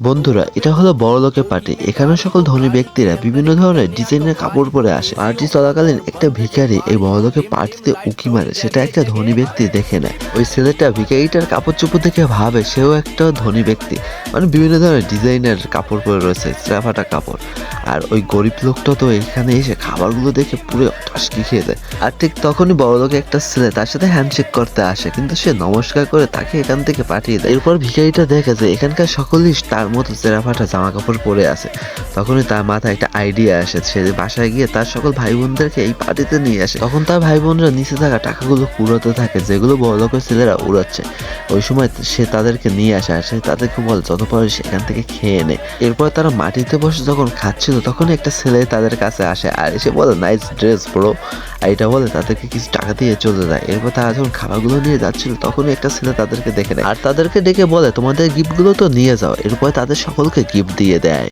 বন্ধুরা, এটা হলো বড়লোকের পার্টি। এখানে সকল ধনী ব্যক্তিরা বিভিন্ন ধরনের ডিজাইনের কাপড় পরে আসে। পার্টি চলাকালীন একটা ভিখারি এই বড়লোকের পার্টিতে উঁকি মারে, সেটা একটা ধনী ব্যক্তি দেখে নেয়। ওই ছেলেটা ভিখারিটার কাপড় চোপড় দেখে ভাবে সেও একটা ধনী ব্যক্তি, মানে বিভিন্ন ধরনের ডিজাইনের কাপড় পরে রয়েছে, ছেঁড়াফাটা কাপড়। আর ওই গরিব লোকটা তো এখানে এসে খাবারগুলো দেখে পুরো টাসকি খেয়ে যায়। আর ঠিক তখনই বড়লোকের একটা ছেলে তার সাথে হ্যান্ডশেক করতে আসে, কিন্তু সে নমস্কার করে তাকে এখান থেকে পাঠিয়ে দেয়। এরপর ভিখারিটা দেখে যে এখানকার সকলেই তার মতো ছেঁড়াফাটা জামা কাপড় পরে আছে। তখনই তার মাথায় একটা আইডিয়া আসে, সে বাসায় গিয়ে তার সকল ভাই বোনদেরকে এই পার্টিতে নিয়ে আসে। তখন তার ভাই বোনরা নিচে থাকা টাকাগুলো কুড়াতে থাকে, যেগুলো বড়লোকের ছেলেরা উড়াচ্ছে। ওই সময় সে তাদেরকে নিয়ে আসে, আর সে তাদেরকে বলে যত পারে সেখান থেকে খেয়ে নেয়। এরপর তারা মাটিতে বসে যখন খাচ্ছিল, তখন একটা ছেলে তাদের কাছে আসে আর এসে বলে নাইস ড্রেস ব্রো। আর এটা বলে তাদেরকে কিছু টাকা দিয়ে চলে যায়। এরপর তারা যখন খাবারগুলো নিয়ে যাচ্ছিল, তখনই একটা ছেলে তাদেরকে দেখে নেয় আর তাদেরকে ডেকে বলে তোমাদের গিফটগুলো তো নিয়ে যাও। এরপর তাদের সকলকে গিফট দিয়ে দেয়।